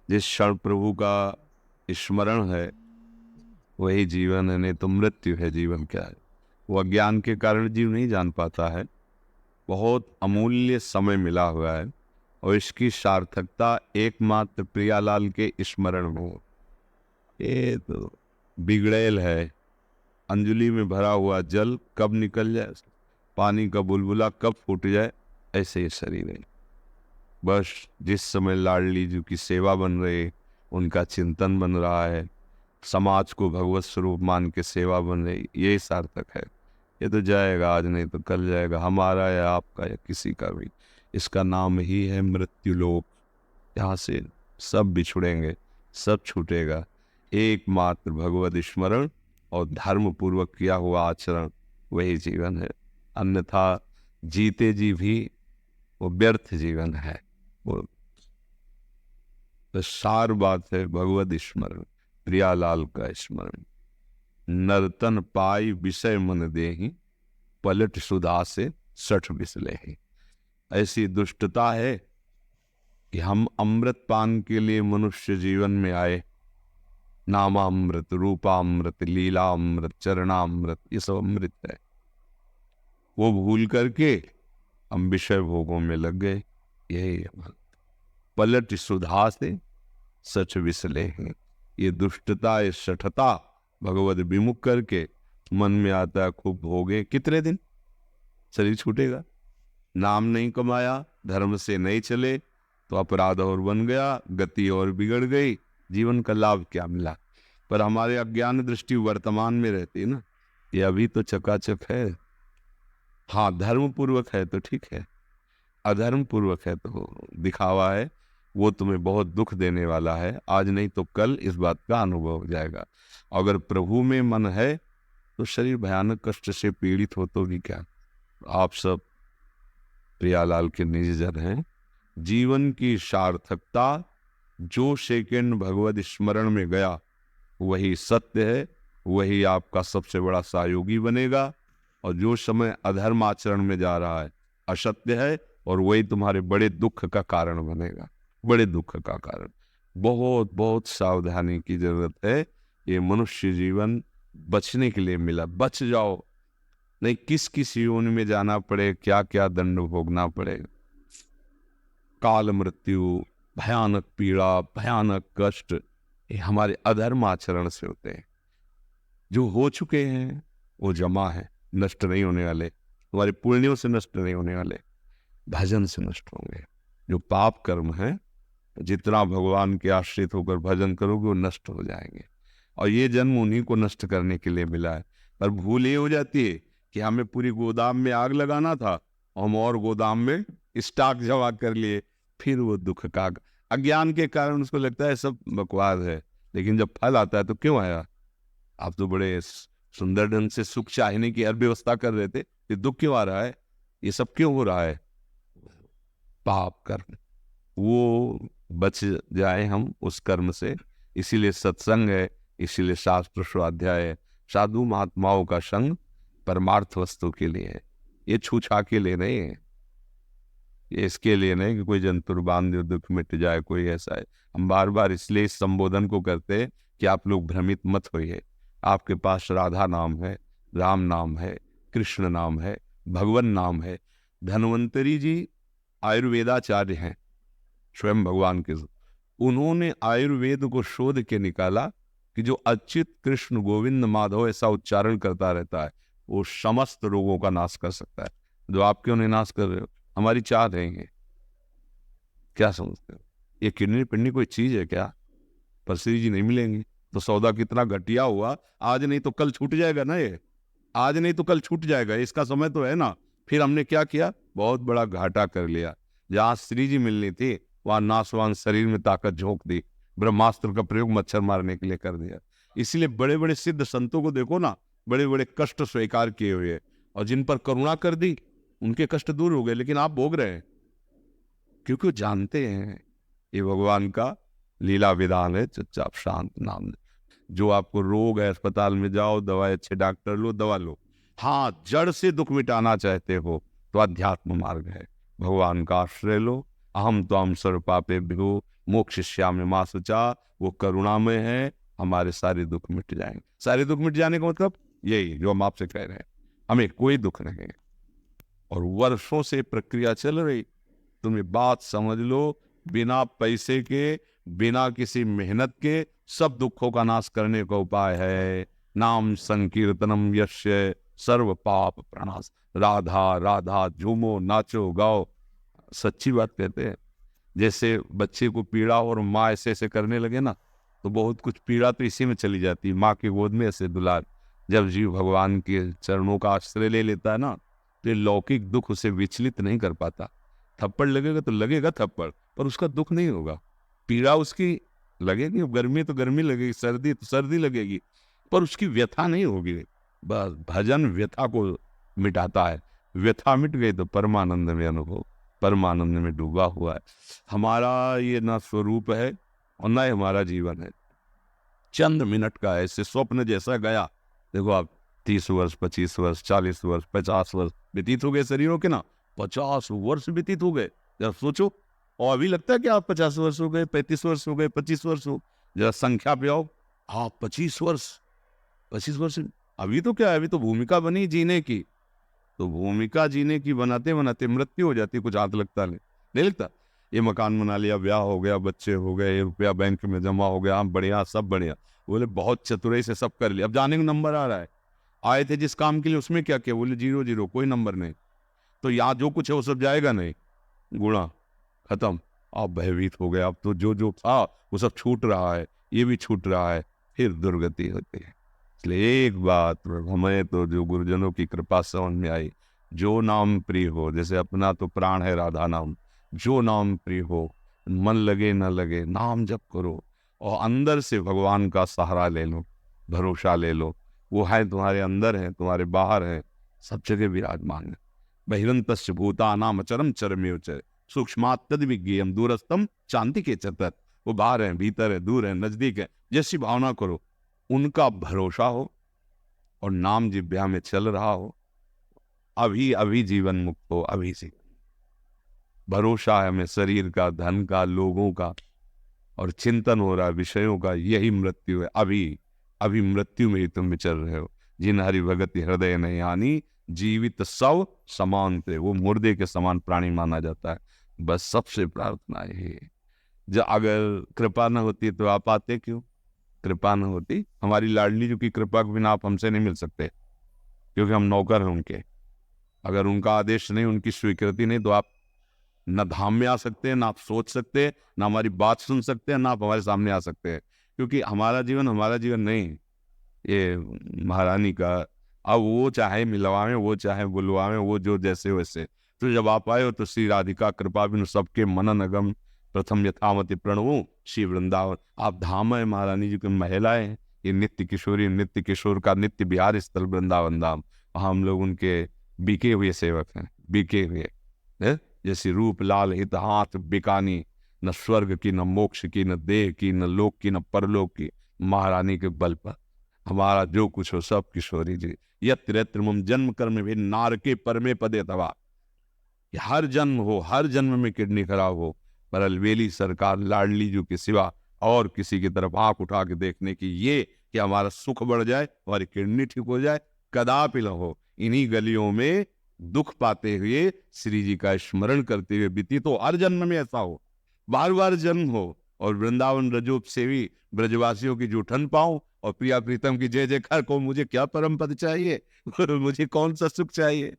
जिस क्षण प्रभु का स्मरण है वही जीवन है, नहीं तो मृत्यु है। जीवन क्या है वो अज्ञान के कारण जीव नहीं जान पाता है। बहुत अमूल्य समय मिला हुआ है और इसकी सार्थकता एकमात्र प्रियालाल के स्मरण में हो। ये तो बिगड़ैल है, अंजलि में भरा हुआ जल कब निकल जाए, पानी का बुलबुला कब फूट जाए, ऐसे ही शरीर है। बस जिस समय लाडली जी की सेवा बन रही, उनका चिंतन बन रहा है, समाज को भगवत स्वरूप मान के सेवा बन रही, ये सार्थक है। ये तो जाएगा, आज नहीं तो कल जाएगा, हमारा या आपका या किसी का भी। इसका नाम ही है मृत्यु लोक। यहाँ से सब बिछुड़ेंगे, सब छूटेगा। एकमात्र भगवत स्मरण और धर्म पूर्वक किया हुआ आचरण वही जीवन है। अन्यथा जीते जी भी वो व्यर्थ जीवन है। वो तो सार बात है भगवत स्मरण, प्रियालाल का स्मरण। नर्तन पाई विषय मन देहि, पलट सुधा से सठ बिसलेहि। ऐसी दुष्टता है कि हम अमृत पान के लिए मनुष्य जीवन में आए। नामामृत, रूपामृत, लीलामृत, चरणामृत, ये सब अमृत है। वो भूल करके हम विषय भोगों में लग गए। यही अमृत। पलट सुधा से सच विसले हैं। ये दुष्टता, ये शठता भगवत विमुख करके मन में आता है, खूब भोगे। कितने दिन शरीर छूटेगा। नाम नहीं कमाया, धर्म से नहीं चले तो अपराध और बन गया, गति और बिगड़ गई, जीवन का लाभ क्या मिला। पर हमारे अज्ञान दृष्टि वर्तमान में रहती है ना, ये अभी तो चकाचक है। हाँ, धर्म पूर्वक है तो ठीक है, अधर्म पूर्वक है तो दिखावा है। वो तुम्हें बहुत दुख देने वाला है, आज नहीं तो कल इस बात का अनुभव हो जाएगा। अगर प्रभु में मन है तो शरीर भयानक कष्ट से पीड़ित हो तो भी क्या। आप सब प्रियालाल के निजजन हैं। जीवन की सार्थकता, जो सेकंड भगवत स्मरण में गया वही सत्य है, वही आपका सबसे बड़ा सहयोगी बनेगा। और जो समय अधर्म आचरण में जा रहा है असत्य है, और वही तुम्हारे बड़े दुख का कारण बनेगा, बड़े दुख का कारण। बहुत बहुत सावधानी की जरूरत है। ये मनुष्य जीवन बचने के लिए मिला, बच जाओ, नहीं किस किस योनि में जाना पड़े, क्या क्या दंड भोगना पड़े। काल मृत्यु, भयानक पीड़ा, भयानक कष्ट, ये हमारे अधर्म आचरण से होते हैं। जो हो चुके हैं वो जमा है, नष्ट नहीं होने वाले। तुम्हारे पुण्यों से नष्ट नहीं होने वाले, भजन से नष्ट होंगे। जो पाप कर्म है, जितना भगवान के आश्रित होकर भजन करोगे वो नष्ट हो जाएंगे। और ये जन्म उन्हीं को नष्ट करने के लिए मिला है। पर भूल ये हो जाती है कि हमें पूरी गोदाम में आग लगाना था, हम और गोदाम में स्टॉक जमा कर लिए। फिर वो दुख का अज्ञान के कारण उसको लगता है सब बकवास है, लेकिन जब फल आता है तो क्यों आया। आप तो बड़े सुंदर ढंग से सुख चाहने की हर व्यवस्था कर रहे थे, ये दुख क्यों आ रहा है, ये सब क्यों हो रहा है। पाप कर्म, वो बच जाए हम उस कर्म से। इसीलिए सत्संग है, इसीलिए शास्त्र स्वाध्याय है। साधु महात्माओं का संग परमार्थ वस्तु के लिए है, ये छूछा के लिए नहीं है। ये इसके लिए नहीं कि कोई जंतुर बांध दे दुख मिट जाए, कोई ऐसा है। हम बार बार इसलिए इस संबोधन को करते हैं कि आप लोग भ्रमित मत होइए। आपके पास राधा नाम है, राम नाम है, कृष्ण नाम है, भगवान नाम है। धन्वंतरी जी आयुर्वेदाचार्य हैं, स्वयं भगवान के। उन्होंने आयुर्वेद को शोध के निकाला कि जो अच्युत कृष्ण गोविंद माधव ऐसा उच्चारण करता रहता है वो समस्त रोगों का नाश कर सकता है। जो आप क्यों नहीं नाश कर रहे हो, हमारी चाह रहेंगे। क्या समझते हो, ये किडनी पिडनी कोई चीज है क्या। पर श्री जी नहीं मिलेंगे तो सौदा कितना घटिया हुआ। आज नहीं तो कल छूट जाएगा ना, ये आज नहीं तो कल छूट जाएगा, इसका समय तो है ना। फिर हमने क्या किया, बहुत बड़ा घाटा कर लिया। जहां श्री जी मिलनी थी वहां नासवान शरीर में ताकत झोंक दी, ब्रह्मास्त्र का प्रयोग मच्छर मारने के लिए कर दिया। इसीलिए बड़े बड़े सिद्ध संतों को देखो ना, बड़े बड़े कष्ट स्वीकार किए हुए, और जिन पर करुणा कर दी उनके कष्ट दूर हो गए, लेकिन आप भोग रहे हैं क्योंकि वो जानते हैं ये भगवान का लीला विधान है। चुपचाप शांत नाम ले। जो आपको रोग है, अस्पताल में जाओ, दवाई अच्छे डॉक्टर लो, दवा लो। हाँ, जड़ से दुख मिटाना चाहते हो तो अध्यात्म मार्ग है, भगवान का आश्रय लो। अहम त्वाम सर्व पापेभ्यो मोक्षयिष्यामि मा शुचा, वो करुणामय है, हमारे सारे दुख मिट जाएंगे। सारे दुख मिट जाने का मतलब यही जो हम आपसे कह रहे हैं, हमें कोई दुख नहीं है। और वर्षों से प्रक्रिया चल रही, तुम ये बात समझ लो, बिना पैसे के, बिना किसी मेहनत के सब दुखों का नाश करने का उपाय है नाम संकीर्तनम यस्य सर्व पाप प्रणाश। राधा राधा झूमो नाचो गाओ, सच्ची बात कहते हैं। जैसे बच्चे को पीड़ा हो और माँ ऐसे ऐसे करने लगे ना, तो बहुत कुछ पीड़ा तो इसी में चली जाती है। माँ की गोद में ऐसे दुलार, जब जीव भगवान के चरणों का आश्रय ले लेता है ना, तो ये लौकिक दुख उसे विचलित नहीं कर पाता। थप्पड़ लगेगा तो लगेगा थप्पड़, पर उसका दुख नहीं होगा। पीड़ा उसकी लगेगी, गर्मी तो गर्मी लगेगी, सर्दी तो सर्दी लगेगी, पर उसकी व्यथा नहीं होगी। बस भजन व्यथा को मिटाता है। व्यथा मिट गई तो परमानंद में अनुभव, परमानंद में डूबा हुआ है। हमारा ये ना स्वरूप है और ना ही हमारा जीवन है, चंद मिनट का ऐसे स्वप्न जैसा गया। देखो आप 30 वर्ष 25 वर्ष 40 वर्ष 50 वर्ष व्यतीत हो गए शरीरों के ना, 50 वर्ष व्यतीत हो गए। जरा सोचो, और अभी लगता है कि आप 50 वर्ष हो गए, 35 वर्ष हो गए, 25 वर्ष हो, जरा संख्या पे आओ। आप 25 वर्ष अभी तो क्या है, अभी तो भूमिका बनी जीने की, तो भूमिका जीने की बनाते बनाते मृत्यु हो जाती, कुछ हाथ लगता नहीं लगता। ये मकान बना लिया, ब्याह हो गया, बच्चे हो गए, रुपया बैंक में जमा हो गया, हम बढ़िया सब बढ़िया, बोले बहुत चतुराई से सब कर लिया। अब जाने का नंबर आ रहा है, आए थे जिस काम के लिए उसमें क्या किया, बोले 0 0 कोई नंबर नहीं। तो यहाँ जो कुछ है वो सब जाएगा नहीं, गुणा खत्म। आप भयभीत हो गए, अब तो जो जो था वो सब छूट रहा है, ये भी छूट रहा है, फिर दुर्गति होती है। इसलिए एक बात हमें तो जो गुरुजनों की कृपा से समझ में आई, जो नाम प्रिय हो, जैसे अपना तो प्राण है राधा नाम, जो नाम प्रिय हो, मन लगे न लगे नाम जप करो, और अंदर से भगवान का सहारा ले लो, भरोसा ले लो। वो है तुम्हारे अंदर है, तुम्हारे बाहर है, सब जगह विराजमान है। बहिरंतस्य भूतानाम अचरम चरमेव च सूक्ष्मात् तद् विज्ञेयम् दूरस्थम चांति के चतर। वो बाहर है, भीतर है, दूर है, नजदीक है, जैसी भावना करो, उनका भरोसा हो और नाम जिब्या में चल रहा हो, अभी अभी जीवन मुक्त हो, अभी से भरोसा है हमें शरीर का, धन का, लोगों का, और चिंतन हो रहा है विषयों का, यही मृत्यु है। अभी अभी मृत्यु में ही तुम विचर रहे हो। जिन हरि भगति हृदय नहीं आनी, जीवित सब समान थे, वो मुर्दे के समान प्राणी माना जाता है। बस सबसे प्रार्थना है, जब अगर कृपा न होती तो आप आते क्यों? कृपा न होती, हमारी लाडली जी की कृपा के बिना आप हमसे नहीं मिल सकते, क्योंकि हम नौकर हैं उनके। अगर उनका आदेश नहीं, उनकी स्वीकृति नहीं, तो आप न धाम में आ सकते हैं, ना आप सोच सकते हैं, ना हमारी बात सुन सकते हैं, ना आप हमारे सामने आ सकते हैं। क्योंकि हमारा जीवन नहीं, ये महारानी का। अब वो चाहे मिलवाएं, वो चाहे बुलवाएं, वो जो जैसे वैसे। तो जब आप आए हो तो श्री राधिका कृपा बिनु सबके मनन अगम, प्रथम यथामति प्रणवो श्री वृंदावन। आप धाम है, महारानी जी की महिलाएं हैं, ये नित्य किशोरी, नित्य किशोर का नित्य बिहार स्थल वृंदावन धाम। वहाँ हम लोग उनके बिके हुए सेवक हैं, बिके हुए है? जैसे रूप लाल हित हाथ बिकानी, न स्वर्ग की, न मोक्ष की, न देह की, न लोक की, न परलोक की, महारानी के बल पर हमारा जो कुछ हो सब किशोरी जी। यत्र यत्र मम जन्म कर्म भी नारके परमे पदे तवा। हर जन्म हो, हर जन्म में किडनी खराब हो, पर अलवेली सरकार लाडली जी के सिवा और किसी की तरफ आंख उठा के देखने की, ये कि हमारा सुख बढ़ जाए, हमारी किडनी ठीक हो जाए, कदापि न हो। इन्हीं गलियों में दुख पाते हुए श्री जी का स्मरण करते हुए बीती, तो हर जन्म में ऐसा हो, बार बार जन्म हो, और वृंदावन रजोप सेवी ब्रजवासियों की जूठन पाऊं, और प्रिया प्रीतम की जय जयकार को। मुझे क्या परम पद चाहिए मुझे कौन सा सुख चाहिए